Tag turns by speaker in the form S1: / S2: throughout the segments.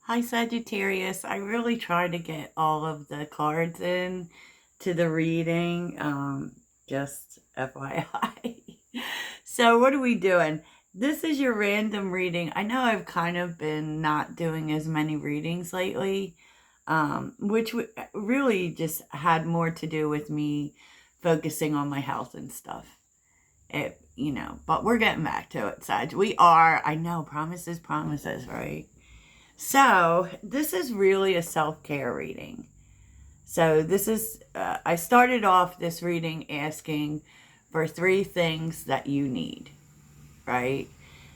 S1: Hi, Sagittarius. I really try to get all of the cards in to the reading. Just FYI. So, what are we doing? This is your random reading. I know I've kind of been not doing as many readings lately, really just had more to do with me focusing on my health and stuff. But we're getting back to it, Sag. We are. I know, promises, right? So, this is really a self care reading. So, I started off this reading asking for three things that you need, right?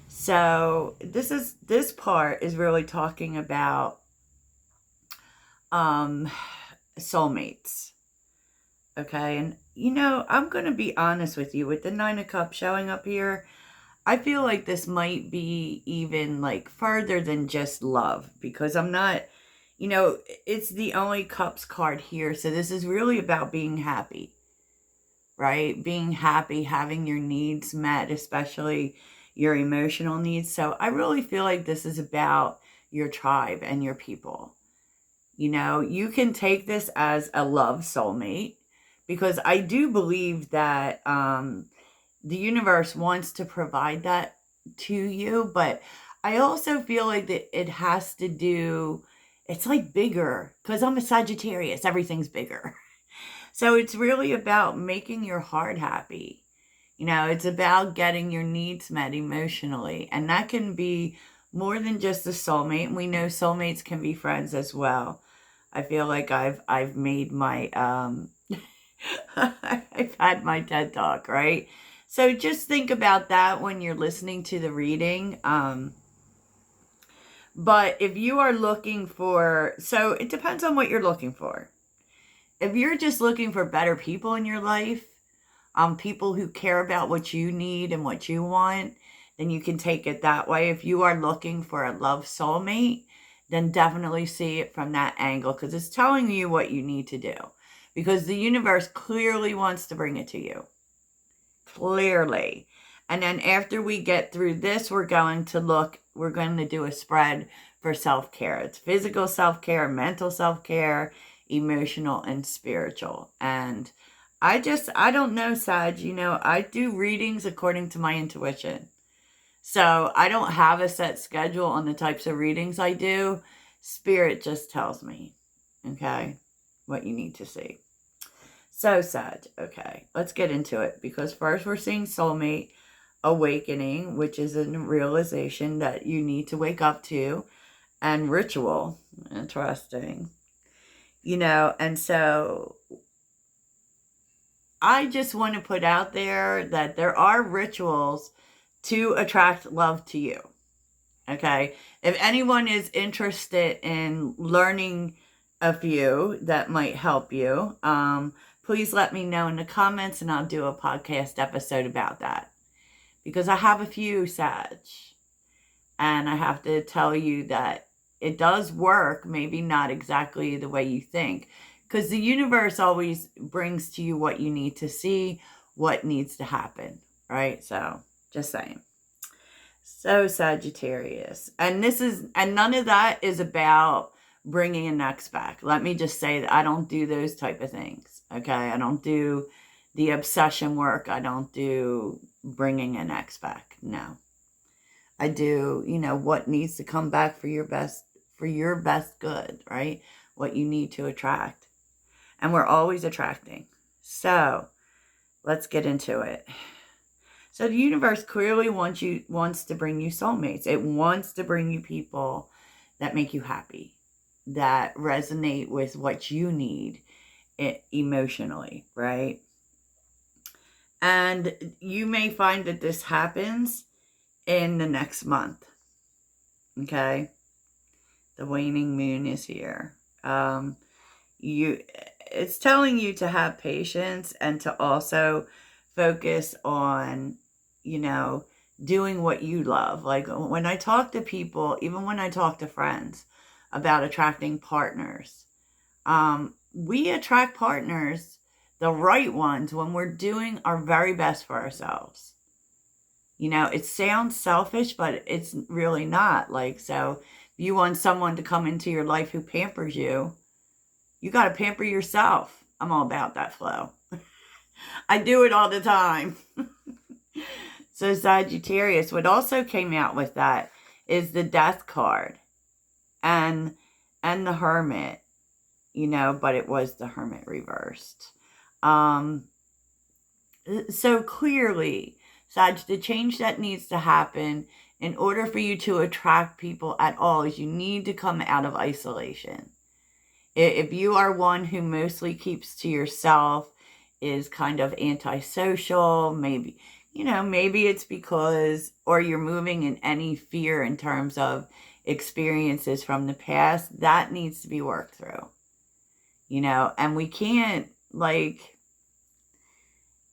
S1: So, this part is really talking about um, soulmates, okay? And, I'm going to be honest with you with the Nine of Cups showing up here. I feel like this might be even like further than just love because I'm not, it's the only cups card here. So this is really about being happy, right? Being happy, having your needs met, especially your emotional needs. So I really feel like this is about your tribe and your people. You can take this as a love soulmate because I do believe that, the universe wants to provide that to you, but I also feel like that it has to do, it's like bigger because I'm a Sagittarius, everything's bigger. So it's really about making your heart happy. It's about getting your needs met emotionally, and that can be more than just a soulmate. And we know soulmates can be friends as well. I feel like I've made my I've had my TED talk, right? So just think about that when you're listening to the reading. But if you are looking for, so it depends on what you're looking for. If you're just looking for better people in your life, people who care about what you need and what you want, then you can take it that way. If you are looking for a love soulmate, then definitely see it from that angle because it's telling you what you need to do. Because the universe clearly wants to bring it to you. Clearly. And then after we get through this, we're going to do a spread for self-care. It's physical self-care, mental self-care, emotional, and spiritual. And I don't know, Sag. I do readings according to my intuition. So I don't have a set schedule on the types of readings I do. Spirit just tells me, okay, what you need to see. So, Sag, okay, let's get into it because first we're seeing soulmate awakening, which is a realization that you need to wake up to, and ritual. Interesting. And so I just want to put out there that there are rituals to attract love to you. Okay. If anyone is interested in learning a few that might help you, please let me know in the comments and I'll do a podcast episode about that. Because I have a few, Sag. And I have to tell you that it does work, maybe not exactly the way you think. Because the universe always brings to you what you need to see, what needs to happen, right? So, just saying. So, Sagittarius. And none of that is about bringing an ex back. Let me just say that I don't do those type of things, okay? I don't do the obsession work. I don't do bringing an ex back. No. I do, what needs to come back for your best good, right? What you need to attract. And we're always attracting. So, let's get into it. So the universe clearly wants to bring you soulmates. It wants to bring you people that make you happy, that resonate with what you need emotionally, right? And you may find that this happens in the next month. Okay? The waning moon is here. It's telling you to have patience and to also focus on, doing what you love. Like when I talk to people, even when I talk to friends about attracting partners, we attract partners, the right ones, when we're doing our very best for ourselves. It sounds selfish, but it's really not. So If you want someone to come into your life who pampers you, you got to pamper yourself. I'm all about that flow. I do it all the time. So Sagittarius, what also came out with that is the Death card and the Hermit, you know, but it was the Hermit reversed. So clearly, Sag, the change that needs to happen in order for you to attract people at all is you need to come out of isolation. If you are one who mostly keeps to yourself, is kind of antisocial, maybe, you know, maybe it's because, or you're moving in any fear in terms of experiences from the past, that needs to be worked through, you know, and we can't, like,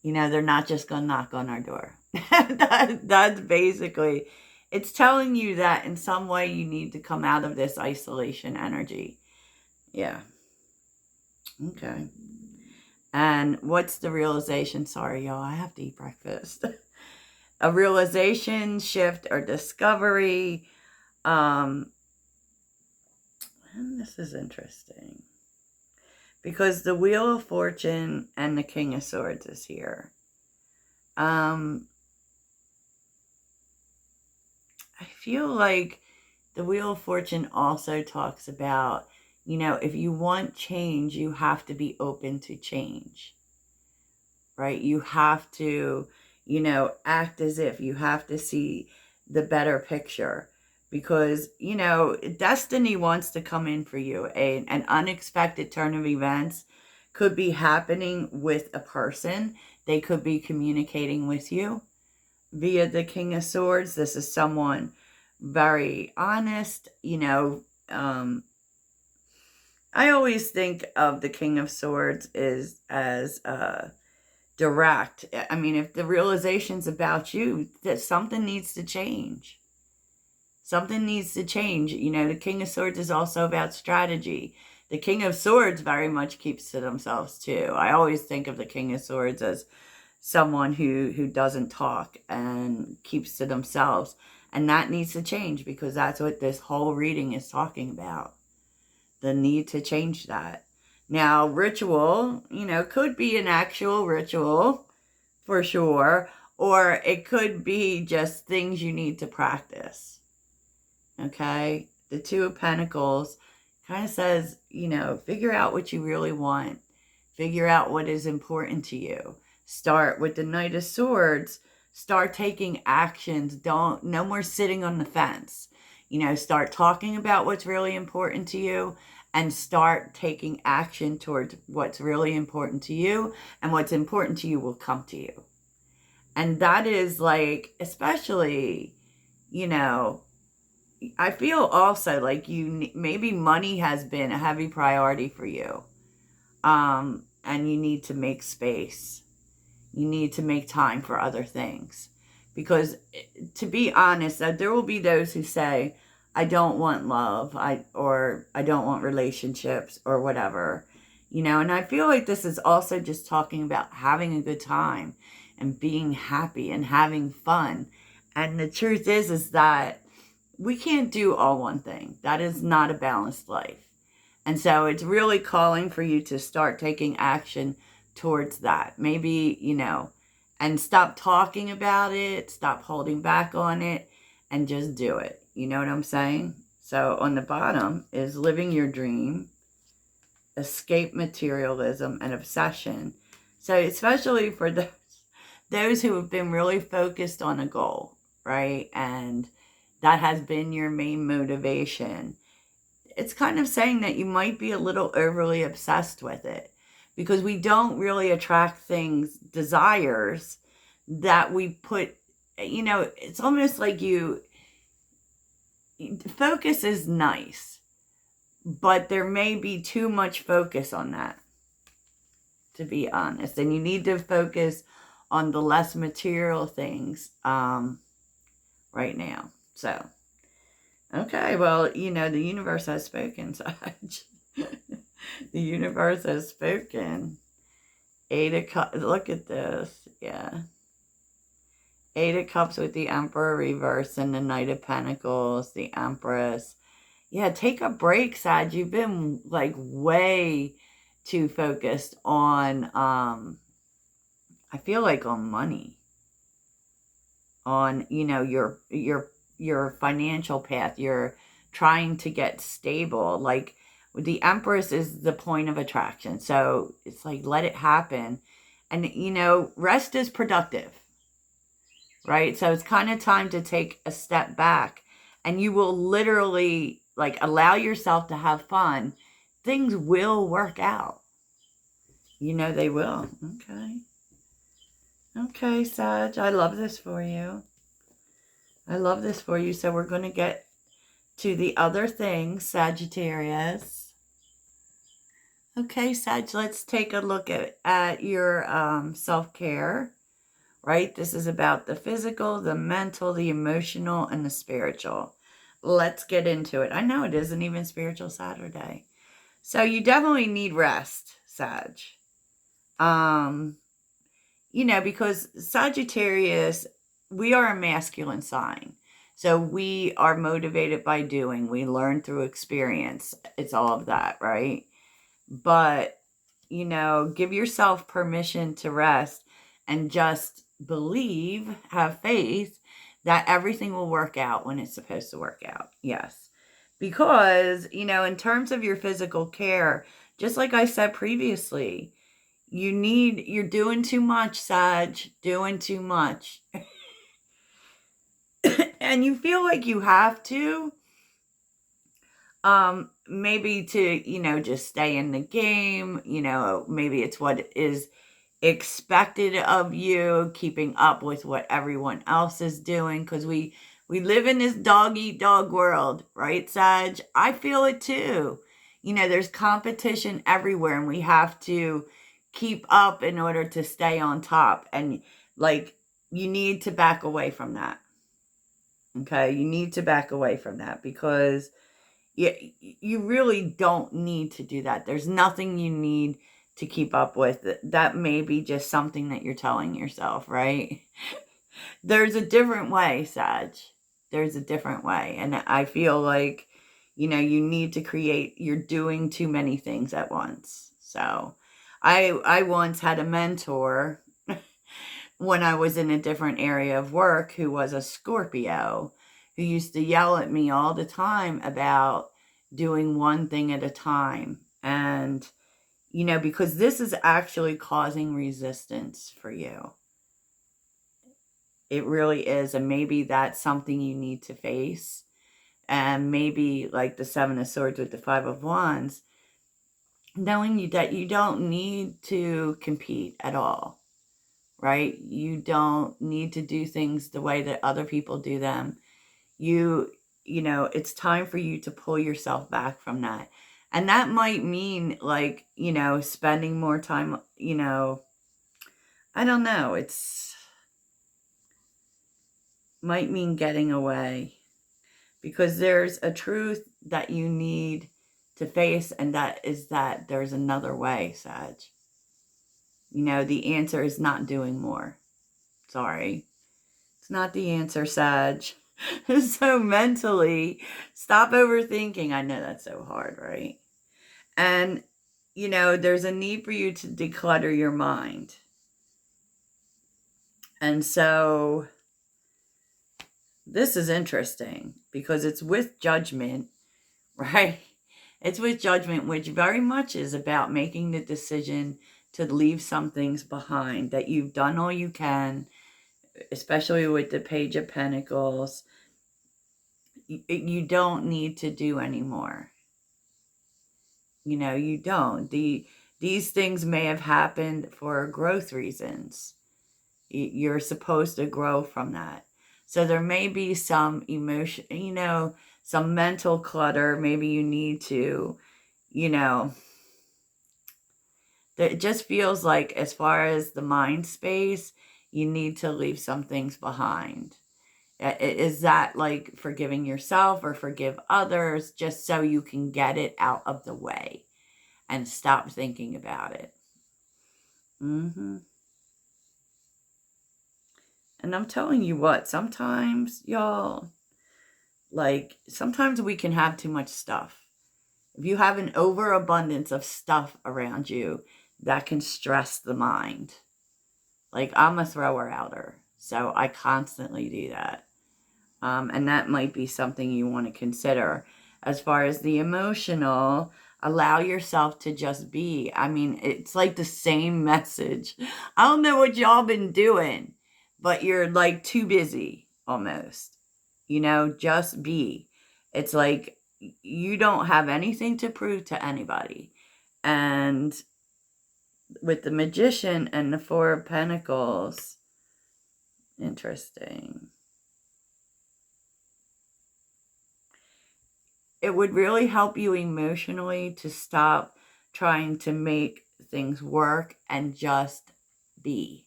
S1: you know, they're not just going to knock on our door. That's basically, it's telling you that in some way you need to come out of this isolation energy. Yeah. Okay. And what's the realization? Sorry, y'all, I have to eat breakfast. A realization, shift, or discovery. And this is interesting. Because the Wheel of Fortune and the King of Swords is here. I feel like the Wheel of Fortune also talks about, you know, if you want change, you have to be open to change, right? You have to, you know, act as if you have to see the better picture because, you know, destiny wants to come in for you. An unexpected turn of events could be happening with a person. They could be communicating with you via the King of Swords. This is someone very honest, you know. I always think of the King of Swords as direct. I mean, if the realization's about you, that something needs to change. Something needs to change. You know, the King of Swords is also about strategy. The King of Swords very much keeps to themselves too. I always think of the King of Swords as someone who doesn't talk and keeps to themselves. And that needs to change because that's what this whole reading is talking about. The need to change that. Now, ritual, you know, could be an actual ritual for sure, or it could be just things you need to practice. Okay? The Two of Pentacles kind of says, you know, figure out what you really want. Figure out what is important to you. Start with the Knight of Swords. Start taking actions. No more sitting on the fence. You know, start talking about what's really important to you and start taking action towards what's really important to you, and what's important to you will come to you. And that is like, especially, you know, I feel also like maybe money has been a heavy priority for you. And you need to make space. You need to make time for other things. Because to be honest, there will be those who say, I don't want love, or I don't want relationships or whatever, you know, and I feel like this is also just talking about having a good time and being happy and having fun. And the truth is that we can't do all one thing. That is not a balanced life. And so it's really calling for you to start taking action towards that. Maybe, you know, and stop talking about it, stop holding back on it, and just do it. You know what I'm saying? So on the bottom is living your dream, escape materialism, and obsession. So especially for those who have been really focused on a goal, right? And that has been your main motivation. It's kind of saying that you might be a little overly obsessed with it because we don't really attract things, desires that we put, you know, it's almost like focus is nice, but there may be too much focus on that, to be honest. And you need to focus on the less material things right now. So, okay, well, you know, the universe has spoken, Sag. The universe has spoken. 8 of Cups, look at this, yeah. 8 of Cups with the Emperor reverse and the Knight of Pentacles, the Empress. Yeah, take a break, Sag. You've been like way too focused on I feel like on money, on, your financial path. You're trying to get stable. Like the Empress is the point of attraction. So it's like let it happen. And rest is productive, right? So it's kind of time to take a step back, and you will literally like allow yourself to have fun. Things will work out. They will. Okay. Okay, Sag. I love this for you. I love this for you. So we're going to get to the other thing, Sagittarius. Okay, Sag, let's take a look at your self-care, right? This is about the physical, the mental, the emotional, and the spiritual. Let's get into it. I know it isn't even Spiritual Saturday. So you definitely need rest, Sag. Because Sagittarius, we are a masculine sign. So we are motivated by doing. We learn through experience. It's all of that, right? But, give yourself permission to rest and just believe, have faith that everything will work out when it's supposed to work out. Yes. Because, in terms of your physical care, just like I said previously, you're doing too much, Sag, doing too much. And you feel like you have to, maybe to, just stay in the game, maybe it's what is expected of you, keeping up with what everyone else is doing, because we live in this dog eat dog world, right, Sag? I feel it too. There's competition everywhere, and we have to keep up in order to stay on top. And like, you need to back away from that. Okay, you need to back away from that, because you really don't need to do that. There's nothing you need to keep up with. That may be just something that you're telling yourself, right? There's a different way, Sag. There's a different way. And I feel like, you need to you're doing too many things at once. So I once had a mentor when I was in a different area of work who was a Scorpio, who used to yell at me all the time about doing one thing at a time. And, because this is actually causing resistance for you. It really is. And maybe that's something you need to face. And maybe like the Seven of Swords with the Five of Wands, knowing that you don't need to compete at all, right? You don't need to do things the way that other people do them. It's time for you to pull yourself back from that. And that might mean like, spending more time, I don't know. Might mean getting away, because there's a truth that you need to face. And that is that there's another way, Sag. The answer is not doing more. Sorry. It's not the answer, Sag. So mentally, stop overthinking. I know that's so hard, right? And, there's a need for you to declutter your mind. And so this is interesting because it's with judgment, right? It's with judgment, which very much is about making the decision to leave some things behind, that you've done all you can, especially with the Page of Pentacles. You don't need to do anymore. You don't. These things may have happened for growth reasons. You're supposed to grow from that. So there may be some emotion, some mental clutter. Maybe you need to, it just feels like, as far as the mind space, you need to leave some things behind. Is that like forgiving yourself or forgive others, just so you can get it out of the way and stop thinking about it? And I'm telling you what, sometimes, y'all, like sometimes we can have too much stuff. If you have an overabundance of stuff around you, that can stress the mind. Like, I'm a thrower outer, so I constantly do that. And that might be something you want to consider. As far as the emotional, allow yourself to just be. I mean, it's like the same message. I don't know what y'all been doing, but you're like too busy almost. You know, just be. It's like you don't have anything to prove to anybody. And with the Magician and the Four of Pentacles, interesting. It would really help you emotionally to stop trying to make things work and just be.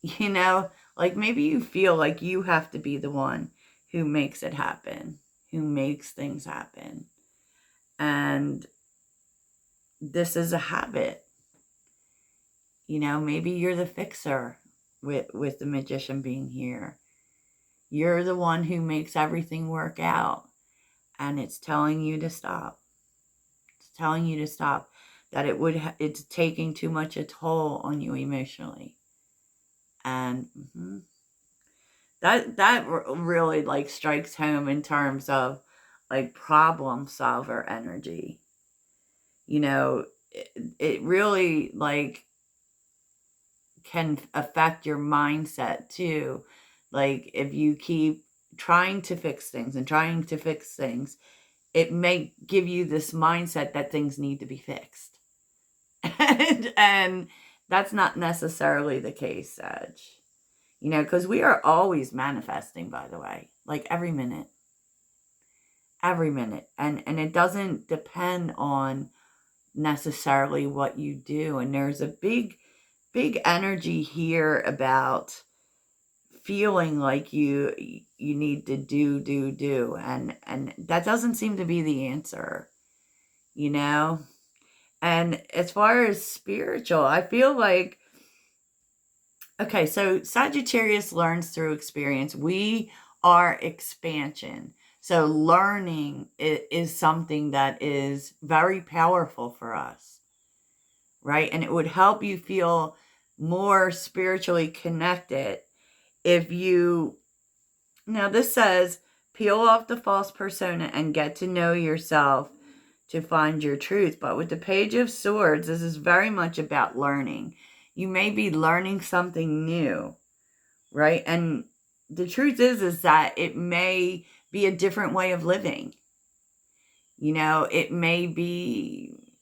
S1: You know, like maybe you feel like you have to be the one who makes it happen, who makes things happen. And this is a habit. You know, maybe you're the fixer with the Magician being here. You're the one who makes everything work out. And it's telling you to stop. It's telling you to stop. That it's taking too much a toll on you emotionally. And that really like strikes home in terms of like problem solver energy. You know, it really like can affect your mindset too. Like if you keep trying to fix things and trying to fix things, it may give you this mindset that things need to be fixed. and that's not necessarily the case, Sag. You know, because we are always manifesting, by the way, like every minute. Every minute. And it doesn't depend on necessarily what you do. And there's a big energy here about feeling like you need to do, and that doesn't seem to be the answer, you know. And as far as spiritual, I feel like, okay, so Sagittarius learns through experience. We are expansion. So learning is something that is very powerful for us, right? And it would help you feel more spiritually connected if you, now this says, peel off the false persona and get to know yourself to find your truth. But with the Page of Swords, this is very much about learning. You may be learning something new, right? And the truth is that it may be a different way of living. You know, it may be,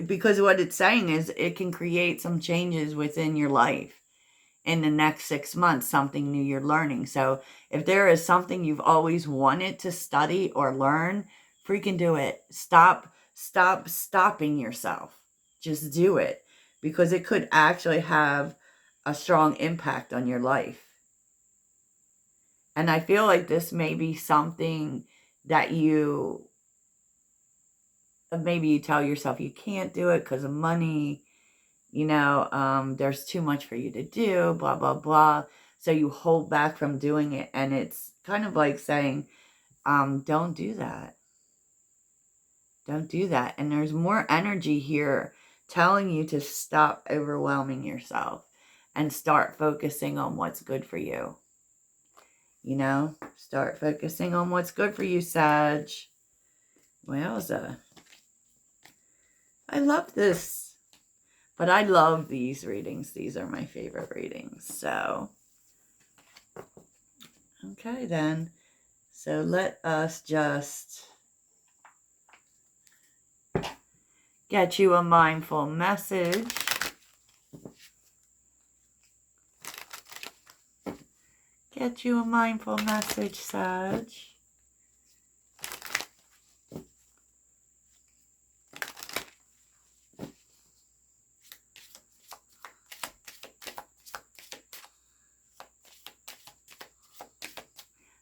S1: because what it's saying is it can create some changes within your life in the next 6 months, something new you're learning. So if there is something you've always wanted to study or learn, freaking do it. Stop stopping yourself. Just do it, because it could actually have a strong impact on your life. And I feel like this may be something that maybe you tell yourself you can't do it because of money, you know, there's too much for you to do, blah, blah, blah. So you hold back from doing it. And it's kind of like saying, don't do that. Don't do that. And there's more energy here telling you to stop overwhelming yourself and start focusing on what's good for you. You know, start focusing on what's good for you, Sag. Wowza. I love this. But I love these readings. These are my favorite readings. So, okay then. So let us just get you a mindful message. Get you a mindful message, Sag.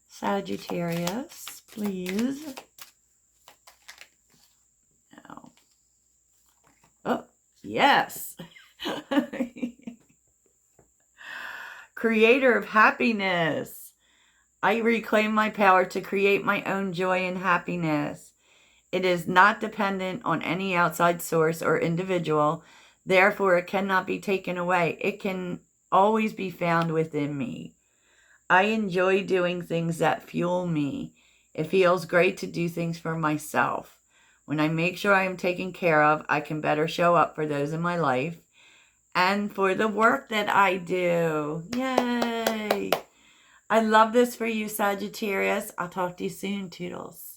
S1: Sagittarius, please. No. Oh, yes. Creator of happiness. I reclaim my power to create my own joy and happiness. It is not dependent on any outside source or individual. Therefore, it cannot be taken away. It can always be found within me. I enjoy doing things that fuel me. It feels great to do things for myself. When I make sure I am taken care of, I can better show up for those in my life and for the work that I do. Yay! I love this for you, Sagittarius. I'll talk to you soon. Toodles.